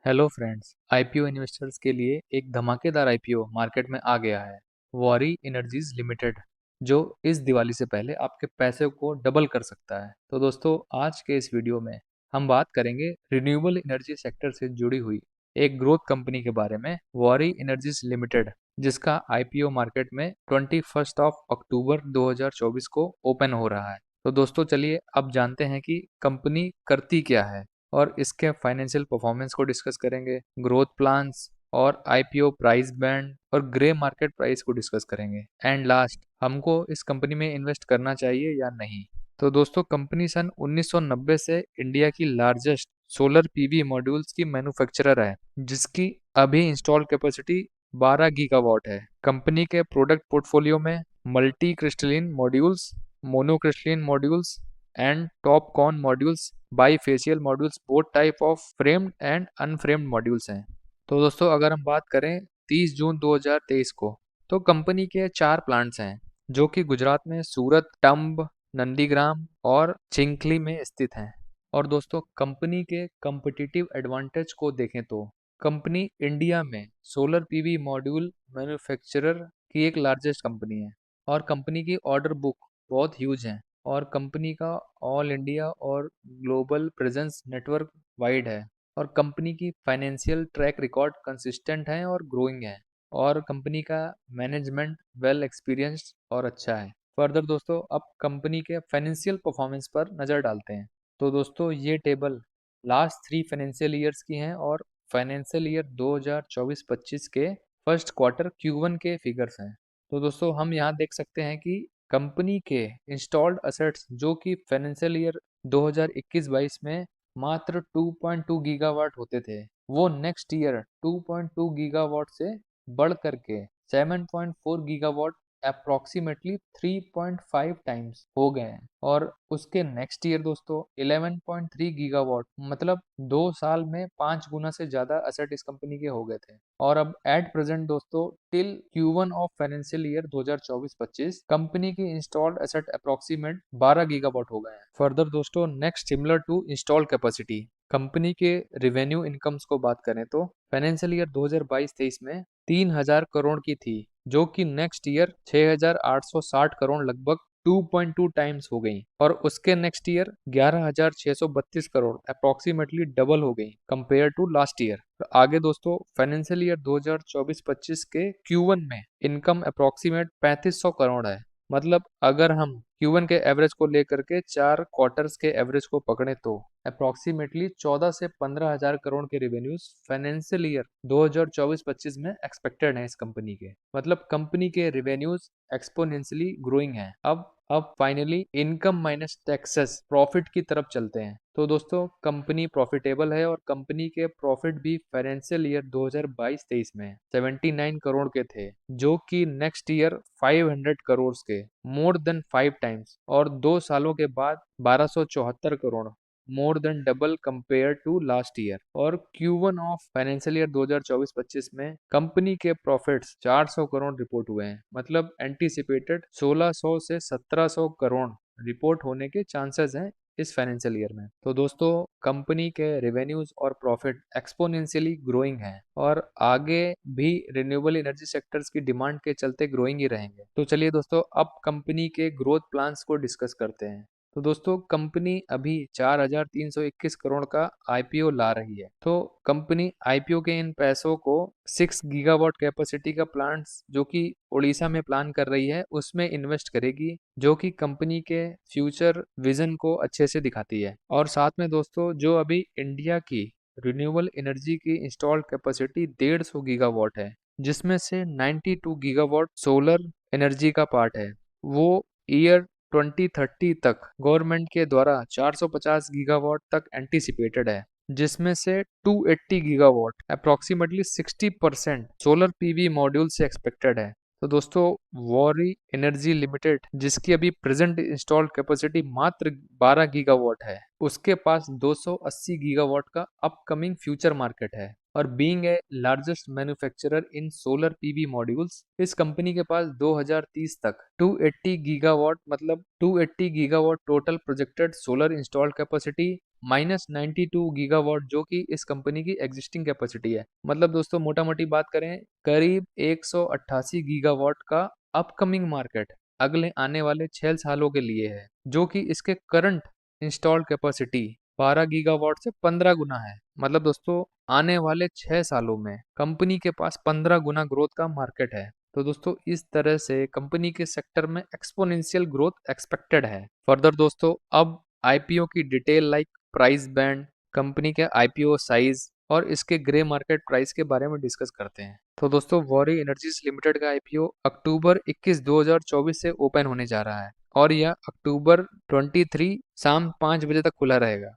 Hello friends, IPO investors के लिए एक धमाकेदार आईपीओ मार्केट में आ गया है। वॉरी एनर्जीज लिमिटेड, जो इस दिवाली से पहले आपके पैसे को डबल कर सकता है। तो दोस्तों, आज के इस वीडियो में हम बात करेंगे रिन्यूएबल एनर्जी सेक्टर से जुड़ी हुई एक ग्रोथ कंपनी के बारे में, वॉरी एनर्जीज लिमिटेड, जिसका आईपीओ मार्केट में 21 अक्टूबर 2024 को ओपन हो रहा है। तो दोस्तों, चलिए अब जानते हैं कि कंपनी करती क्या है और इसके फाइनेंशियल परफॉर्मेंस को डिस्कस करेंगे, ग्रोथ प्लान्स और आईपीओ प्राइस बैंड और ग्रे मार्केट प्राइस को डिस्कस करेंगे। एंड लास्ट, हमको इस कंपनी में इन्वेस्ट करना चाहिए या नहीं। तो दोस्तों, कंपनी सन 1990 से इंडिया की लार्जेस्ट सोलर पीवी मॉड्यूल्स की मैन्युफैक्चरर है, जिसकी अभी इंस्टॉल कैपेसिटी 12 गीगावाट है। कंपनी के प्रोडक्ट पोर्टफोलियो में multi crystalline modules, mono crystalline modules and top con modules, bifacial modules, both type of framed and unframed modules हैं। तो दोस्तों, अगर हम बात करें 30 जून 2023 को, तो कंपनी के 4 प्लांट्स हैं, जो कि गुजरात में सूरत, टंब, नंदीग्राम और चिंखली में स्थित हैं। और दोस्तों, कंपनी के competitive एडवांटेज को देखें तो कंपनी इंडिया में सोलर पीवी मॉड्यूल मैन्युफैक्चरर की एक लार्जेस्ट कंपनी है और कंपनी की ऑर्डर बुक बहुत ह्यूज है और कंपनी का ऑल इंडिया और ग्लोबल प्रेजेंस नेटवर्क वाइड है और कंपनी की फाइनेंशियल ट्रैक रिकॉर्ड कंसिस्टेंट है और ग्रोइंग है और कंपनी का मैनेजमेंट वेल एक्सपीरियंस्ड और अच्छा है। फर्दर दोस्तों, अब कंपनी के फाइनेंशियल परफॉर्मेंस पर नज़र डालते हैं। तो दोस्तों, ये टेबल लास्ट 3 फाइनेंशियल ईयर्स की हैं और फाइनेंशियल ईयर 2024-25 के फर्स्ट क्वार्टर Q1 के फिगर्स हैं। तो दोस्तों, हम यहाँ देख सकते हैं कि कंपनी के इंस्टॉल्ड असेट्स, जो कि फाइनेंशियल ईयर 2021-22 में मात्र 2.2 गीगावाट होते थे, वो नेक्स्ट ईयर 2.2 गीगावाट से बढ़ करके 7.4 गीगावाट, अप्रोक्सीमेटली 3.5 टाइम्स हो गए हैं। और उसके नेक्स्ट ईयर दोस्तों 11.3 गीगावाट, मतलब 2 साल में 5 गुना से ज्यादा असेट इस कंपनी के हो गए थे। और अब एट प्रेजेंट दोस्तों, till Q1 of financial year 2024-25, company की इंस्टॉल्ड एसेट अप्रोक्सीमेट 12 गीगावाट हो गए हैं। फर्दर दोस्तों, next similar to install capacity, company के रिवेन्यू इनकम्स को बात करें तो फाइनेंशियल ईयर 2022-23 में 3000 करोड़ की थी, जो कि नेक्स्ट ईयर 6860 करोड़, लगभग 2.2 टाइम्स हो गई। और उसके next year 11632 crore, approximately double हो गई कंपेयर टू लास्ट ईयर। तो आगे दोस्तों, फाइनेंशियल ईयर 2024-25 के Q1 में इनकम अप्रोक्सीमेट 3500 करोड़ है। मतलब अगर हम Q1 के एवरेज को लेकर के 4 क्वार्टर्स के एवरेज को पकड़े तो अप्रोक्सीमेटली 14 से 15 हजार करोड़ के रेवेन्यूज फाइनेंशियल ईयर 2024-25 में एक्सपेक्टेड है इस कंपनी के। मतलब कंपनी के रेवेन्यूज एक्सपोनेंशियली ग्रोइंग है। अब finally income minus taxes profit की तरफ चलते हैं। तो दोस्तों, कंपनी प्रॉफिटेबल है और कंपनी के प्रॉफिट भी फाइनेंशियल ईयर 2022-23 में 79 करोड़ के थे, जो कि नेक्स्ट ईयर 500 करोड़ के, मोर देन 5 टाइम्स, और 2 सालों के बाद 1274 crore, more than double compare to last year. और Q1 ऑफ फाइनेंशियल ईयर 2024-25 में कंपनी के प्रॉफिट्स 400 करोड़ रिपोर्ट हुए हैं। मतलब एंटीसिपेटेड 1600 से 1700 करोड़ रिपोर्ट होने के चांसेस हैं इस फाइनेंशियल ईयर में। तो दोस्तों, कंपनी के रेवेन्यूज और प्रॉफिट एक्सपोनेंशियली ग्रोइंग हैं और आगे भी रिन्यूएबल एनर्जी सेक्टर्स की डिमांड के चलते ग्रोइंग ही रहेंगे। तो चलिए दोस्तों, अब कंपनी के ग्रोथ प्लान्स को डिस्कस करते हैं। तो दोस्तों, कंपनी अभी 4321 करोड़ का आईपीओ ला रही है। तो कंपनी आईपीओ के इन पैसों को 6 गीगावाट कैपेसिटी का प्लांट्स, जो कि उड़ीसा में प्लान कर रही है, उसमें इन्वेस्ट करेगी, जो कि कंपनी के फ्यूचर विजन को अच्छे से दिखाती है। और साथ में दोस्तों, जो अभी इंडिया की रिन्यूएबल एनर्जी की इंस्टॉल्ड कैपेसिटी 150 गीगावाट है, जिसमें से 92 गीगावाट सोलर एनर्जी का पार्ट है, वो ईयर 2030 तक गवर्नमेंट के द्वारा 450 गीगावाट तक एंटीसिपेटेड है, जिसमें से 280 gigawatt, approximately 60% solar PV module से एक्सपेक्टेड है। तो दोस्तों, वॉरी एनर्जी लिमिटेड, जिसकी अभी प्रेजेंट इंस्टॉल्ड कैपेसिटी मात्र 12 गीगावाट है, उसके पास 280 गीगावाट का अपकमिंग फ्यूचर मार्केट है। और being a largest manufacturer in solar PV modules, इस कंपनी के पास 2030 तक 280 गीगावाट, मतलब 280 gigawatt total projected solar installed capacity -92 gigawatt जो कि इस कंपनी की एग्जिस्टिंग कैपेसिटी है। मतलब दोस्तों मोटा मोटी बात करें, करीब 188 गीगावाट का अपकमिंग मार्केट अगले आने वाले 6 सालों के लिए है, जो कि इसके करंट इंस्टॉल्ड कैपेसिटी 12 गीगावाट से 15 गुना है। मतलब दोस्तों आने वाले 6 सालों में कंपनी के पास 15 गुना ग्रोथ का मार्केट है। तो दोस्तों इस तरह से कंपनी के सेक्टर में एक्सपोनेंशियल ग्रोथ एक्सपेक्टेड है। फर्दर दोस्तों अब आईपीओ की detail like price band, company के आईपीओ साइज और इसके ग्रे मार्केट प्राइस के बारे में डिस्कस करते हैं। तो दोस्तों वॉरी एनर्जीज लिमिटेड का आईपीओ अक्टूबर 21 2024 से ओपन होने जा रहा है और यह अक्टूबर 23 शाम 5 बजे तक खुला रहेगा।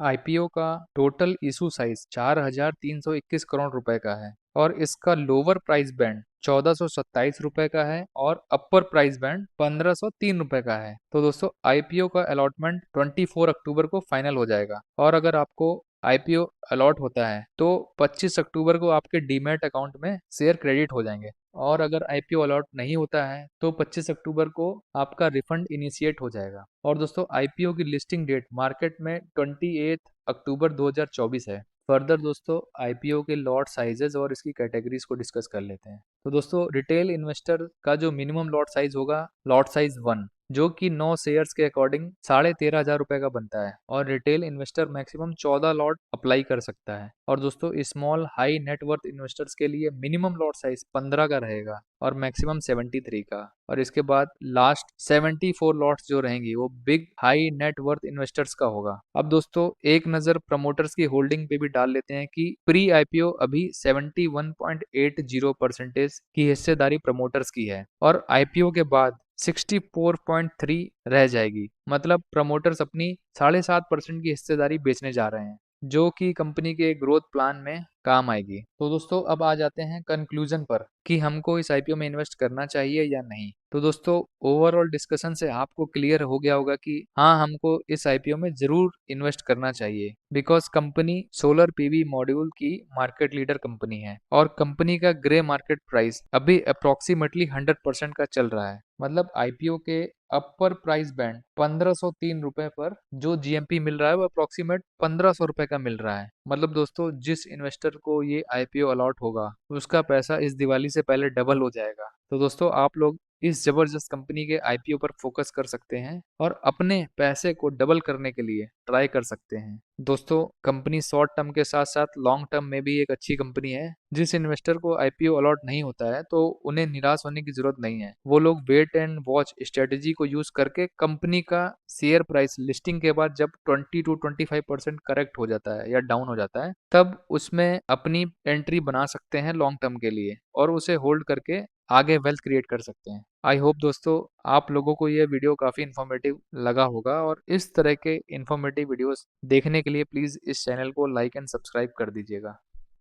आईपीओ का टोटल इशू साइज 4,321 करोड़ रुपए का है और इसका लोअर प्राइस बैंड 1,427 रुपए का है और अपर प्राइस बैंड 1,503 रुपए का है। तो दोस्तों आईपीओ का अलॉटमेंट 24 अक्टूबर को फाइनल हो जाएगा और अगर आपको आईपीओ अलॉट होता है तो 25 अक्टूबर को आपके डीमैट अकाउंट में शेयर क्रेडिट हो जाएंगे और अगर आईपीओ अलॉट नहीं होता है तो 25 अक्टूबर को आपका रिफंड इनिशिएट हो जाएगा। और दोस्तों आईपीओ की लिस्टिंग डेट मार्केट में 28 अक्टूबर 2024 है। फर्दर दोस्तों आईपीओ के लॉट साइजेस और इसकी कैटेगरीज को डिस्कस कर लेते हैं। तो दोस्तों रिटेल इन्वेस्टर का जो मिनिमम लॉट साइज होगा लॉट साइज 1, जो कि 9 शेयर्स के अकॉर्डिंग 13,500 रुपए का बनता है और retail investor maximum 14 lot apply कर सकता है। और दोस्तों स्मॉल हाई नेटवर्थ इन्वेस्टर्स के लिए मिनिमम लॉट साइज 15 का रहेगा और मैक्सिमम 73 का। और इसके बाद लास्ट 74 लॉट्स जो रहेंगी वो बिग हाई नेटवर्थ इन्वेस्टर्स का होगा। अब दोस्तों एक नजर प्रमोटर्स की होल्डिंग पे भी डाल लेते हैं कि प्री आईपीओ अभी 71.80% की हिस्सेदारी प्रमोटर्स की है और आईपीओ के बाद 64.3 रह जाएगी। मतलब प्रमोटर्स अपनी 7.5% की हिस्सेदारी बेचने जा रहे हैं, जो कि कंपनी के ग्रोथ प्लान में काम आएगी। तो दोस्तों अब आ जाते हैं कंक्लूजन पर कि हमको इस आईपीओ में इन्वेस्ट करना चाहिए या नहीं। तो दोस्तों ओवरऑल डिस्कशन से आपको क्लियर हो गया होगा कि हाँ हमको इस आईपीओ में जरूर इन्वेस्ट करना चाहिए, because company solar PV module की मार्केट लीडर कंपनी है और कंपनी का ग्रे मार्केट प्राइस अभी अप्रोक्सीमेटली 100% का चल रहा है। मतलब आईपीओ के अपर प्राइस बैंड 1,503 रुपए पर जो जीएमपी मिल रहा है वो अप्रोक्सीमेट 1,500 रुपए का मिल रहा है। मतलब दोस्तों जिस इन्वेस्टर को ये आईपीओ अलॉट होगा उसका पैसा इस दिवाली से पहले डबल हो जाएगा। तो दोस्तों आप लोग इस जबरदस्त कंपनी के आईपीओ पर फोकस कर सकते हैं और अपने पैसे को डबल करने के लिए ट्राई कर सकते हैं। दोस्तों कंपनी शॉर्ट टर्म के साथ साथ लॉन्ग टर्म में भी एक अच्छी कंपनी है। जिस इन्वेस्टर को आईपीओ अलॉट नहीं होता है तो उन्हें निराश होने की जरूरत नहीं है। वो लोग वेट एंड वॉच स्ट्रेटेजी को यूज करके कंपनी का शेयर प्राइस लिस्टिंग के बाद जब 20 to 25% करेक्ट हो जाता है या डाउन हो जाता है तब उसमें अपनी एंट्री बना सकते हैं लॉन्ग टर्म के लिए और उसे होल्ड करके आगे वेल्थ क्रिएट कर सकते हैं। आई होप दोस्तों आप लोगों को ये वीडियो काफ़ी इन्फॉर्मेटिव लगा होगा और इस तरह के इन्फॉर्मेटिव वीडियोस देखने के लिए प्लीज़ इस चैनल को लाइक एंड सब्सक्राइब कर दीजिएगा।